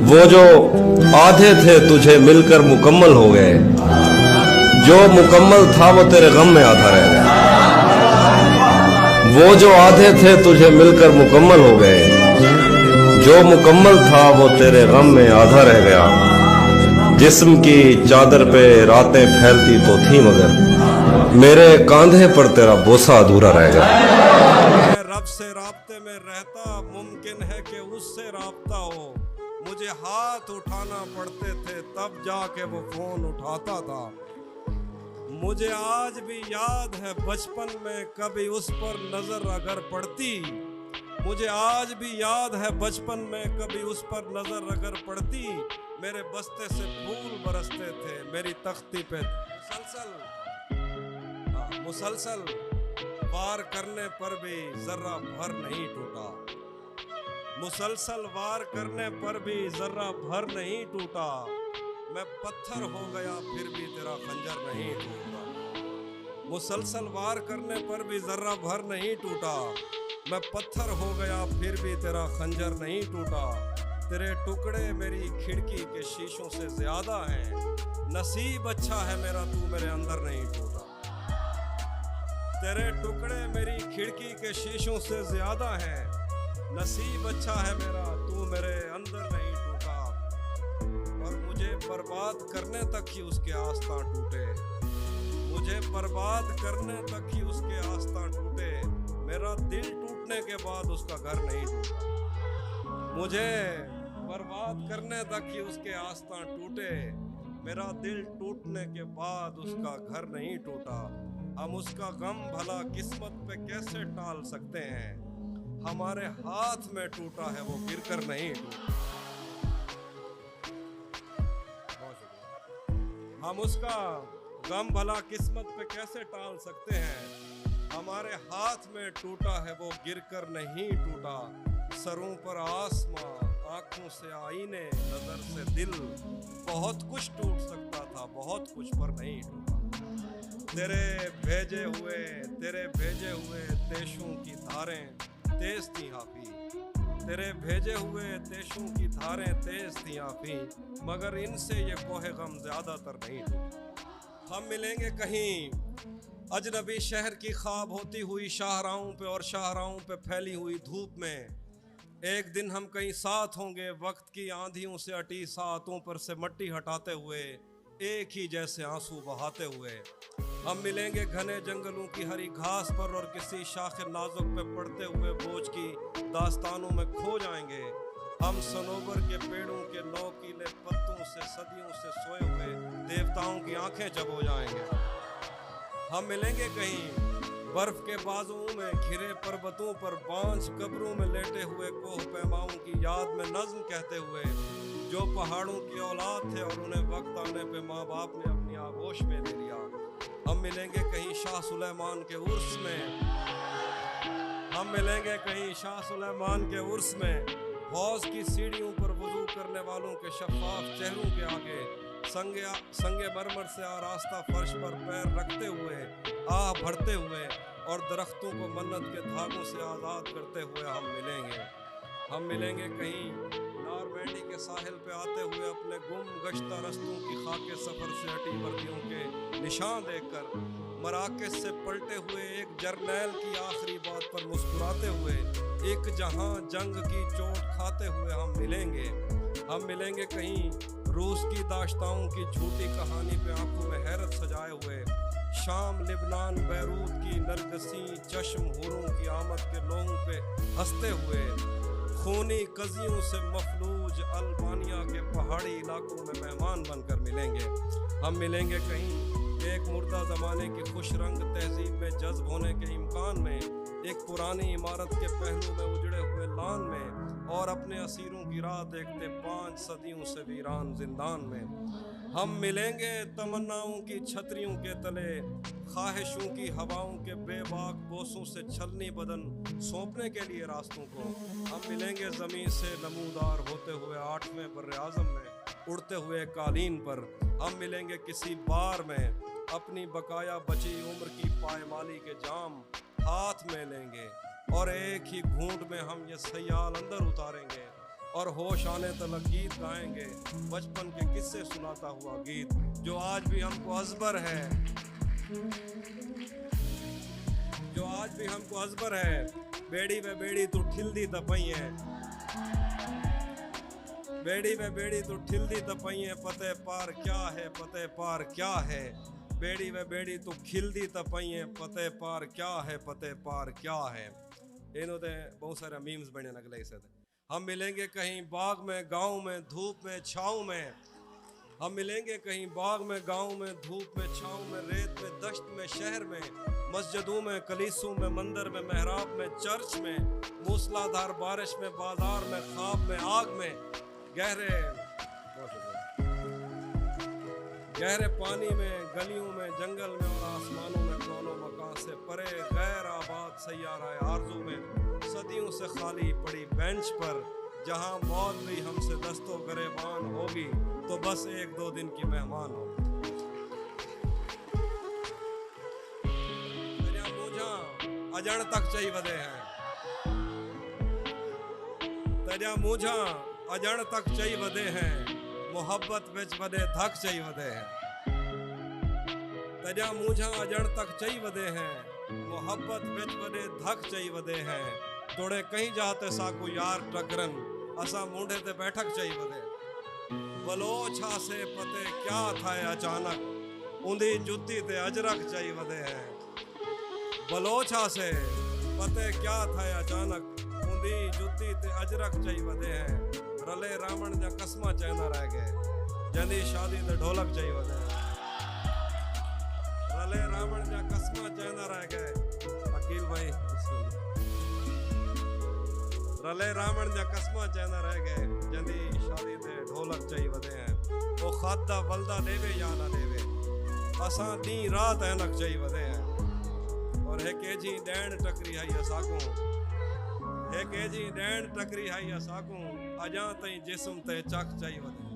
वो जो आधे थे तुझे मिलकर मुकम्मल हो गए, जो मुकम्मल था वो तेरे गम में आधा रह गया। वो जो आधे थे तुझे मिलकर मुकम्मल हो गए, जो मुकम्मल था वो तेरे गम में आधा रह गया। जिस्म की चादर पे रातें फैलती तो थी मगर मेरे कांधे पर तेरा बोसा अधूरा रह गया। रब से राब्ते में रहता, मुमकिन है कि उससे राब्ता हो। मुझे हाथ उठाना पड़ते थे तब जाके वो फोन उठाता था। मुझे आज भी याद है बचपन में कभी उस पर नजर अगर पड़ती। मुझे आज भी याद है बचपन में कभी उस पर नजर अगर पड़ती। मेरे बस्ते से फूल बरसते थे मेरी तख्ती पे मुसलसल वार करने पर भी जर्रा भर नहीं टूटा। मुसलसल वार करने पर भी जर्रा भर नहीं टूटा। मैं पत्थर हो गया फिर भी तेरा खंजर नहीं टूटा। मुसलसल वार करने पर भी जर्रा भर नहीं टूटा। मैं पत्थर हो गया फिर भी तेरा खंजर नहीं टूटा। तेरे टुकड़े मेरी खिड़की के शीशों से ज्यादा हैं। नसीब अच्छा है मेरा तू मेरे अंदर नहीं टूटा। तेरे टुकड़े मेरी खिड़की के शीशों से ज्यादा हैं। नसीब अच्छा है मेरा तू मेरे अंदर नहीं टूटा। और मुझे बर्बाद करने तक ही उसके आस्था टूटे। मुझे बर्बाद करने तक ही उसके आस्था टूटे। मेरा दिल टूटने के बाद उसका घर नहीं टूटा। मुझे बर्बाद करने तक ही उसके आस्था टूटे। मेरा दिल टूटने के बाद उसका घर नहीं टूटा। हम उसका गम भला किस्मत पे कैसे टाल सकते हैं। हमारे हाथ में टूटा है वो गिरकर नहीं टूटा। हम उसका गम भला किस्मत पे कैसे टाल सकते हैं। हमारे हाथ में टूटा है वो गिरकर नहीं टूटा। सरों पर आसमां, आंखों से आईने, नजर से दिल, बहुत कुछ टूट सकता था बहुत कुछ पर नहीं टूटा। तेरे भेजे हुए देशों की धारें तेज थी हाफी। तेरे भेजे हुए देशों की धारें तेज थी हाफी। मगर इनसे ये कोहे गम ज्यादातर नहीं टूटा। हम मिलेंगे कहीं अजनबी शहर की ख्वाब होती हुई शाहराहों पे और शाहराहों पे फैली हुई धूप में। एक दिन हम कहीं साथ होंगे वक्त की आंधियों से अटी सातों पर से मट्टी हटाते हुए, एक ही जैसे आंसू बहाते हुए। हम मिलेंगे घने जंगलों की हरी घास पर और किसी शाखे नाजुक पे पड़ते हुए बोझ की दास्तानों में खो जाएंगे। हम सनोबर के पेड़ों के नोकीले पत्तों से सदियों से सोए हुए देवताओं की आंखें जब हो जाएंगे। हम मिलेंगे कहीं बर्फ के बाजुओं में घिरे पर्वतों पर बांझ कब्रों में लेटे हुए कोह पैमाओं की याद में नज्म कहते हुए, जो पहाड़ों की औलाद थे और उन्हें वक्त आने पे माँ बाप ने अपनी आगोश में ले लिया। हम मिलेंगे कहीं शाह सुलेमान के उर्स में। हम मिलेंगे कहीं शाह सुलेमान के उर्स में। हौज की सीढ़ियों पर वुजू करने वालों के शफाफ चेहरों के आगे संगे मरमर से आरास्ता फर्श पर पैर रखते हुए, आह भरते हुए और दरख्तों को मन्नत के धागों से आज़ाद करते हुए हम मिलेंगे। हम मिलेंगे कहीं नॉर्मैंडी के साहिल पे आते हुए अपने गुम गश्ता रस्तों की खाके सफ़र से हटी वर्दियों के निशान देखकर, मराकश से पलटे हुए एक जर्नैल की आखिरी बात पर मुस्कुराते हुए, एक जहां जंग की चोट खाते हुए हम मिलेंगे। हम मिलेंगे कहीं रूस की दाश्ताओं की झूठी कहानी पे आंखों में हैरत सजाए हुए, शाम लिबनान बैरूत की नरगसी चश्म हूरों की आमद के लोगों पे हंसते हुए, खूनी कजियों से मफलूज अल्बानिया के पहाड़ी इलाकों में मेहमान बनकर मिलेंगे। हम मिलेंगे कहीं एक मुर्दा ज़माने की खुश रंग तहजीब में जज्ब होने के इम्कान में, एक पुरानी इमारत के पहलू में उजड़े हुए लान में और अपने असीरों की राह देखते 5 सदियों से वीरान जिंदान में। हम मिलेंगे तमन्नाओं की छतरियों के तले, ख्वाहिशों की हवाओं के बेबाक बोसों से छलनी बदन सौंपने के लिए रास्तों को। हम मिलेंगे ज़मीन से नमूदार होते हुए 8वें बर्रे आज़म में, उड़ते हुए कालीन पर। हम मिलेंगे किसी बार में, अपनी बकाया बची उम्र की पायमाली के जाम हाथ में लेंगे और एक ही घूंट में हम ये सयाल अंदर उतारेंगे। और होश आने तलक गीत गाएंगे, बचपन के किस्से सुनाता हुआ गीत जो आज भी हमको अजबर है, जो आज भी हमको अजबर है। बेड़ी वे बेड़ी तू ठिलदी त पई है, बेड़ी वे बेड़ी तू ठिलदी त पई है, पते पार क्या है, पते पार क्या है। बेड़ी वे बेड़ी तू खिलदी त पई है, पते पार क्या है, पते पार क्या है। इन्होंने बहुत सारे मीम्स बने अगले से। हम मिलेंगे कहीं बाग में, गांव में, धूप में, छाँव में। हम मिलेंगे कहीं बाग में, गांव में, धूप में, छाँव में, रेत में, दश्त में, शहर में, मस्जिदों में, कलीसों में, मंदिर में, मेहराब में, चर्च में, मूसलाधार बारिश में, बाजार में, ख्वाब में, आग में, गहरे पानी में, गलियों में, जंगल में और आसमानों में, कोनों मकान से परे, गैर आबाद सैयारा आरज़ू में, सदियों से खाली पड़ी बेंच पर, जहां मौत भी हमसे दस्तों गरेबान होगी तो बस 1-2 दिन की मेहमान होगी। अजण तक चई वधे हैं, तेजा मूझा अजण तक चई वधे हैं, मोहब्बत विच वधे धक चई वधे हैं। तेजा मूझा अजण तक चई वधे हैं, मोहब्बत विच वधे धक चई वधे हैं। तोड़े कहीं जाते साकू यार टकरन, असा मूंढे ते बैठक चई वधे। बलोछा से पते क्या था अचानक, उंदी जुत्ती ते अजरक चई वधे हैं। बलोछा से पते क्या था अचानक, उंदी जुत्ती ते अजरक चई वधे हैं। रले रावण जा कसमा चैंदा रह गए, जंदी शादी ते ढोलक चई वधे। रले रावण जा कसमा चैंदा रह गए, वकील भाई रले रावण जा कसमा चैंदा रह गए, जंदी शादी ते ढोलक चई वधे हैं। वो खादा बलदा देवे या ना देवे, असां दी रात ऐनक चई वधे हैं। और है के जी डैण टकरी है असाकू, है के जी डैण टकरी है असाकू, अजां तई जिस्म ते चक चई वधे।